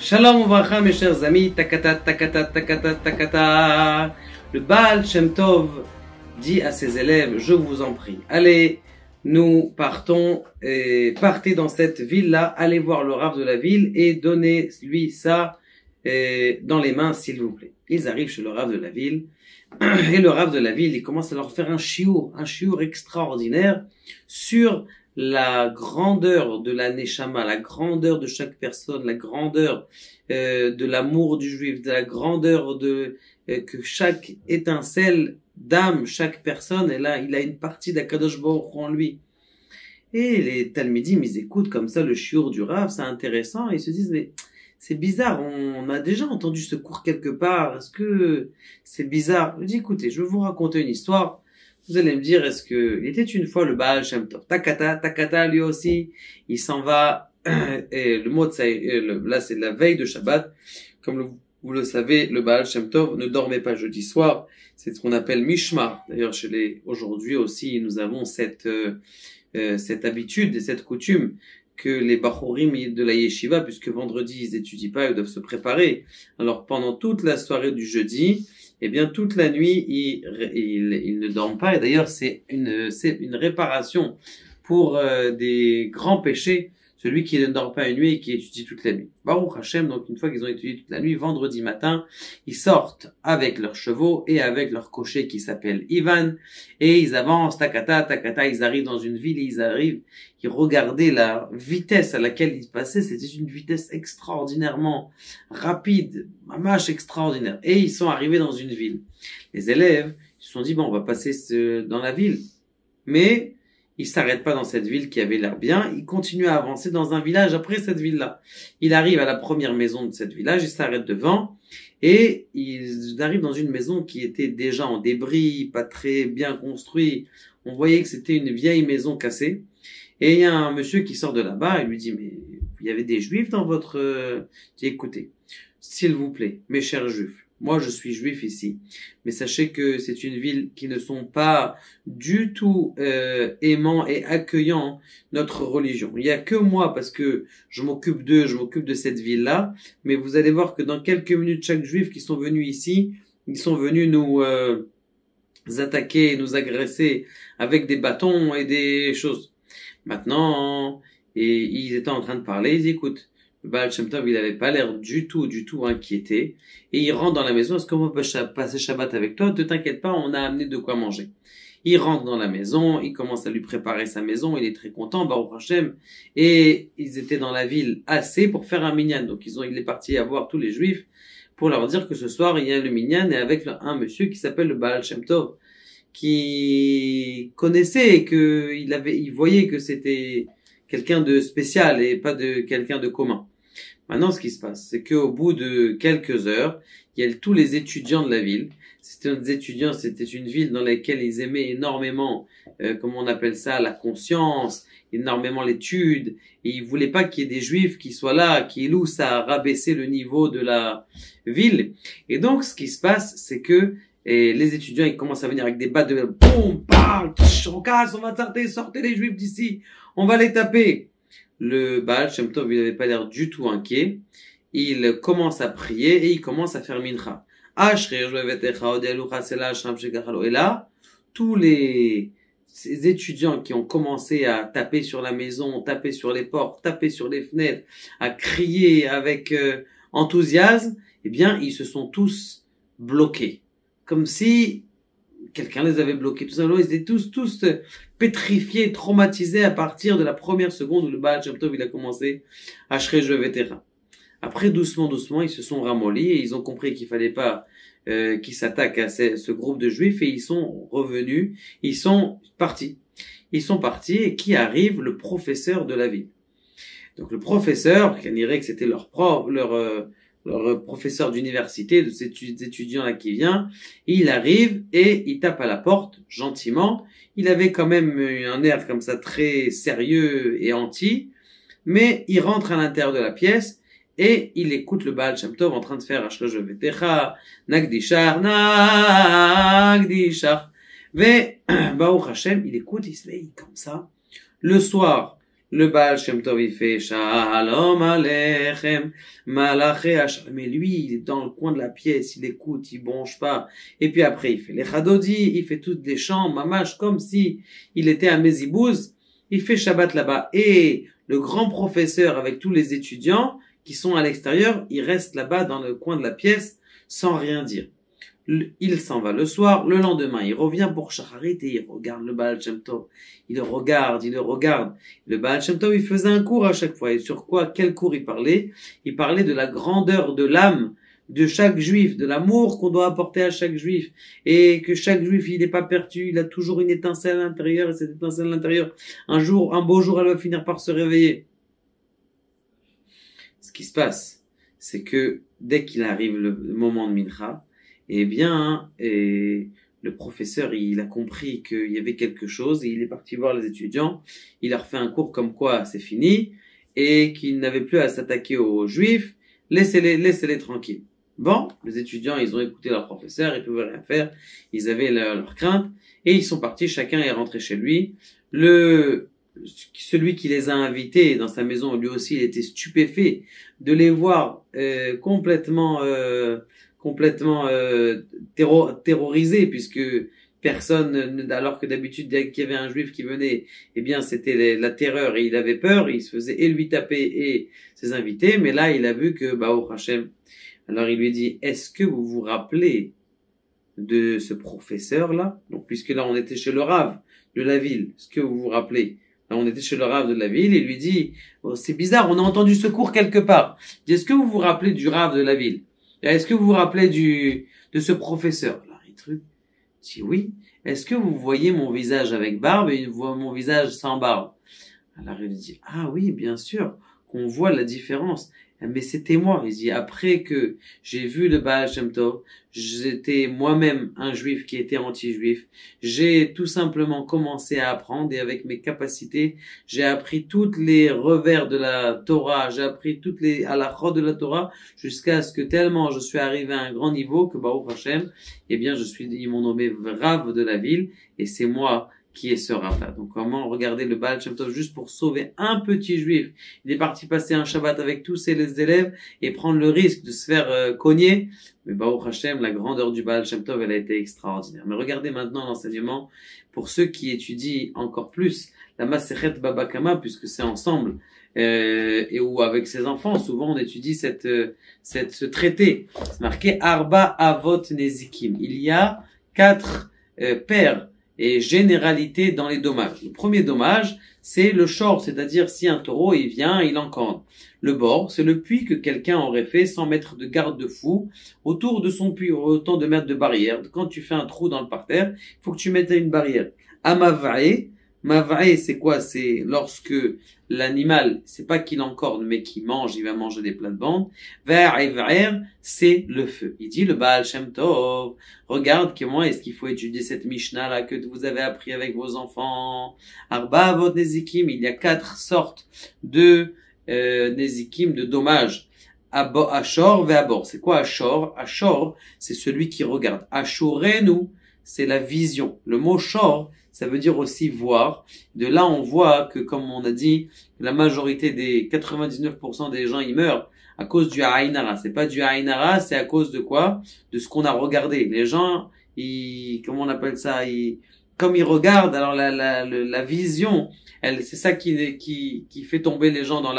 Shalom Uvracha, mes chers amis, takata, takata, takata, takata. Le Baal Shem Tov dit à ses élèves, je vous en prie, allez, nous partons, partez dans cette ville-là, allez voir le Rav de la ville et donnez-lui ça dans les mains, s'il vous plaît. Ils arrivent chez le Rav de la ville, et le Rav de la ville, il commence à leur faire un chiour extraordinaire sur la grandeur de la Neshama, la grandeur de chaque personne, la grandeur de l'amour du juif, de la grandeur de que chaque étincelle d'âme, chaque personne, et là, il a une partie d'Akadosh Baruch Hu en lui. Et les Talmidim, ils écoutent comme ça le chiour du Rav, c'est intéressant, et ils se disent, mais c'est bizarre, on a déjà entendu ce cours quelque part, est-ce que c'est bizarre? Je dis, écoutez, je vais vous raconter une histoire. Vous allez me dire, est-ce que il était une fois le Baal Shem Tov, Takata, lui aussi, il s'en va, et le mot de là c'est la veille de Shabbat, comme vous le savez, le Baal Shem Tov ne dormait pas jeudi soir, c'est ce qu'on appelle Mishmar. D'ailleurs, aujourd'hui aussi, nous avons cette habitude et cette coutume que les Bachurim de la Yeshiva, puisque vendredi ils étudient pas, ils doivent se préparer. Alors pendant toute la soirée du jeudi, eh bien toute la nuit ils ne dorment pas. Et d'ailleurs c'est une réparation pour des grands péchés. Celui qui ne dort pas une nuit et qui étudie toute la nuit. Baruch Hashem, donc une fois qu'ils ont étudié toute la nuit, vendredi matin, ils sortent avec leurs chevaux et avec leur cocher qui s'appelle Ivan, et ils avancent, takata, ils arrivent dans une ville, ils regardaient la vitesse à laquelle ils passaient, c'était une vitesse extraordinairement rapide, mamash extraordinaire, et ils sont arrivés dans une ville. Les élèves, ils se sont dit, bon, on va passer dans la ville, mais il s'arrête pas dans cette ville qui avait l'air bien, il continue à avancer dans un village après cette ville-là. Il arrive à la première maison de cette village, il s'arrête devant, et il arrive dans une maison qui était déjà en débris, pas très bien construite. On voyait que c'était une vieille maison cassée. Et il y a un monsieur qui sort de là-bas et lui dit, mais il y avait des juifs dans votre... Je dis, écoutez, s'il vous plaît, mes chers juifs, moi, je suis juif ici, mais sachez que c'est une ville qui ne sont pas du tout aimants et accueillants notre religion. Il y a que moi, parce que je m'occupe de cette ville-là, mais vous allez voir que dans quelques minutes, chaque juif qui sont venus ici, ils sont venus nous attaquer, nous agresser avec des bâtons et des choses. Maintenant, et ils étaient en train de parler, ils disent, écoute, le Baal Shem Tov, il avait pas l'air du tout inquiété. Et il rentre dans la maison. Est-ce qu'on peut passer Shabbat avec toi? Ne t'inquiète pas, on a amené de quoi manger. Il rentre dans la maison, il commence à lui préparer sa maison, il est très content, Baruch Hashem. Et ils étaient dans la ville assez pour faire un minyan. Donc il est parti voir tous les juifs pour leur dire que ce soir, il y a le minyan et avec un monsieur qui s'appelle le Baal Shem Tov, qui connaissait et il voyait que c'était quelqu'un de spécial et pas de quelqu'un de commun. Maintenant, ce qui se passe, c'est qu'au bout de quelques heures, il y a tous les étudiants de la ville. C'était une ville dans laquelle ils aimaient énormément, comment on appelle ça, la conscience, énormément l'étude. Et ils voulaient pas qu'il y ait des juifs qui soient là, qui louent ça à rabaisser le niveau de la ville. Et donc, ce qui se passe, c'est que les étudiants, ils commencent à venir avec des battes de boum, bam, on casse, on va sortez les juifs d'ici, on va les taper. Le Baal Shem Tov, il n'avait pas l'air du tout inquiet. Il commence à prier et il commence à faire mincha. Et là, tous ces étudiants qui ont commencé à taper sur la maison, taper sur les portes, taper sur les fenêtres, à crier avec enthousiasme, eh bien, ils se sont tous bloqués. Comme si quelqu'un les avait bloqués. Tout simplement, ils étaient tous pétrifiés, traumatisés à partir de la première seconde où le Baal Shem Tov il a commencé à shreje vetera. Après, doucement, ils se sont ramollis et ils ont compris qu'il fallait pas qu'ils s'attaquent à ce groupe de juifs et ils sont revenus, ils sont partis et qui arrive? Le professeur de la ville. Donc le professeur, qui dirait que c'était leur professeur d'université, de ces étudiants-là qui vient, il arrive et il tape à la porte, gentiment. Il avait quand même un air comme ça très sérieux et anti, mais il rentre à l'intérieur de la pièce et il écoute le Baal Shem Tov en train de faire Ashresh Vetecha, Nagdishar, Ve Baruch Hashem, il écoute, il se met comme ça. Le soir, Le Baal Shem Tov, il fait Shalom Aleichem, Malaché Hachem. Mais lui, il est dans le coin de la pièce, il écoute, il bronche pas. Et puis après, il fait les Chadodi, il fait toutes les chants, mamash, comme si il était à Mézibouz. Il fait Shabbat là-bas. Et le grand professeur avec tous les étudiants qui sont à l'extérieur, il reste là-bas dans le coin de la pièce sans rien dire. Il s'en va le soir, le lendemain, il revient pour Shacharit et il regarde le Baal Shem Tov. Il le regarde. Le Baal Shem Tov, il faisait un cours à chaque fois. Et sur quoi, quel cours il parlait? Il parlait de la grandeur de l'âme de chaque juif, de l'amour qu'on doit apporter à chaque juif. Et que chaque juif, il n'est pas perdu, il a toujours une étincelle à l'intérieur. Et cette étincelle à l'intérieur, un beau jour, elle va finir par se réveiller. Ce qui se passe, c'est que dès qu'il arrive le moment de Mincha, eh bien, le professeur, il a compris qu'il y avait quelque chose et il est parti voir les étudiants. Il leur fait un cours comme quoi c'est fini et qu'il n'avait plus à s'attaquer aux juifs. Laissez-les tranquilles. Bon, les étudiants, ils ont écouté leur professeur, ils pouvaient rien faire. Ils avaient leur crainte et ils sont partis. Chacun est rentré chez lui. Celui qui les a invités dans sa maison, lui aussi, il était stupéfait de les voir complètement terrorisés, puisque personne, alors que d'habitude dès qu'il y avait un juif qui venait, eh bien c'était la terreur et il avait peur, il se faisait et lui taper et ses invités, mais là il a vu que Baruch Hashem. Alors il lui dit, est-ce que vous vous rappelez de ce professeur-là? Donc puisque là on était chez le Rav de la ville, est-ce que vous vous rappelez? Là, on était chez le Rav de la ville, et il lui dit, oh, c'est bizarre, on a entendu ce cours quelque part. Il dit, est-ce que vous vous rappelez du Rav de la ville? Est-ce que vous vous rappelez de ce professeur? Alors, il dit oui. Est-ce que vous voyez mon visage avec barbe et mon visage sans barbe? Alors, il dit, ah oui, bien sûr, qu'on voit la différence. Mais c'était moi. Il dit, après que j'ai vu le Baal Shem Tov, j'étais moi-même un juif qui était anti-juif. J'ai tout simplement commencé à apprendre et avec mes capacités, j'ai appris tous les revers de la Torah, j'ai appris toutes les halachot de la Torah jusqu'à ce que tellement je suis arrivé à un grand niveau que Baruch Hashem, eh bien, ils m'ont nommé Rav de la ville et c'est moi qui est ce Rav-là. Donc, comment regarder le Baal Shem Tov juste pour sauver un petit juif? Il est parti passer un Shabbat avec tous ses élèves et prendre le risque de se faire cogner. Mais Baruch Hashem, la grandeur du Baal Shem Tov, elle a été extraordinaire. Mais regardez maintenant l'enseignement pour ceux qui étudient encore plus la Masechet Baba Kama, puisque c'est ensemble, et ou avec ses enfants, souvent on étudie ce traité. C'est marqué Arba Avot Nezikim. Il y a 4 pères et généralité dans les dommages. Le premier dommage, c'est le shor, c'est-à-dire si un taureau, il vient, il encorde. Le bord, c'est le puits que quelqu'un aurait fait sans mettre de garde-fou autour de son puits, autant de mettre de barrière. Quand tu fais un trou dans le parterre, il faut que tu mettes une barrière. Amavae, mavae, c'est quoi? C'est lorsque l'animal, c'est pas qu'il encorde, mais qu'il mange, il va manger des plates-bandes. Ve'er, c'est le feu. Il dit le Baal Shem Tov, regarde comment est-ce qu'il faut étudier cette Mishnah là que vous avez appris avec vos enfants. Arba avot nezikim, il y a 4 sortes de nezikim, de dommages. Ashor ve'abor. C'est quoi Ashor? Ashor, c'est celui qui regarde. Ashorenu, c'est la vision. Le mot shor, ça veut dire aussi voir. De là, on voit que, comme on a dit, la majorité des 99% des gens, ils meurent à cause du Aïnara. C'est pas du Aïnara, c'est à cause de quoi? De ce qu'on a regardé. Les gens, comment on appelle ça? Comme ils regardent, alors la vision, c'est ça qui fait tomber les gens dans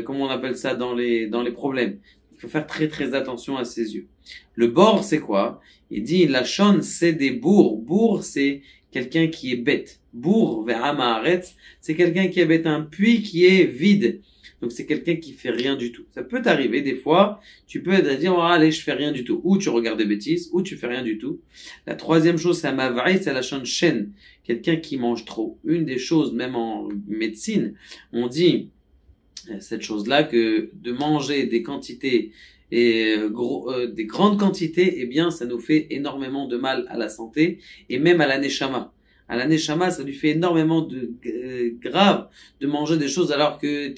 comment on appelle ça? Dans les problèmes. Il faut faire très très attention à ses yeux. Le bord, c'est quoi? Il dit, la shon, c'est des bourgs. Bourg, c'est quelqu'un qui est bête. Bourg, ve'amaharetz, c'est quelqu'un qui est bête. Un puits qui est vide. Donc, c'est quelqu'un qui fait rien du tout. Ça peut t'arriver, des fois, tu peux dire, oh, allez, je fais rien du tout. Ou tu regardes des bêtises, ou tu fais rien du tout. La troisième chose, c'est amavaï, c'est la shon shen. Quelqu'un qui mange trop. Une des choses, même en médecine, on dit, cette chose-là, que de manger des quantités et des grandes quantités, eh bien, ça nous fait énormément de mal à la santé et même à la neshama. À la neshama, ça lui fait énormément de grave de manger des choses alors que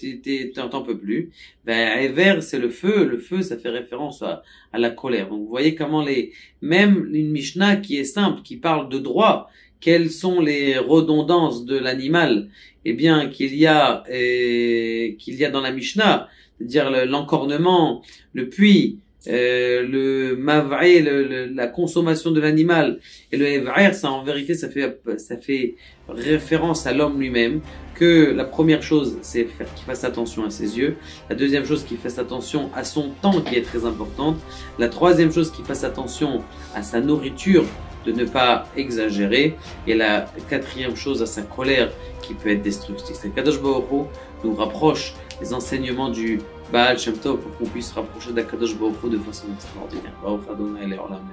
t'en peux plus. Ever, c'est le feu. Le feu, ça fait référence à la colère. Donc, vous voyez comment même une Mishnah qui est simple, qui parle de droit, quelles sont les redondances de l'animal, eh bien qu'il y a dans la Mishnah, c'est-à-dire l'encornement, le puits, le mav'e, la consommation de l'animal, et le ev'er, ça en vérité ça fait référence à l'homme lui-même, que la première chose c'est qu'il fasse attention à ses yeux, la deuxième chose qu'il fasse attention à son temps qui est très importante, la troisième chose qu'il fasse attention à sa nourriture, de ne pas exagérer, et la quatrième chose à sa colère qui peut être destructrice. C'est Kadosh Baruch Hu nous rapproche des enseignements du Baal Shem Tov pour qu'on puisse se rapprocher d'Akadosh Baruch Hu de façon extraordinaire. Baruch Adonai Le'olam.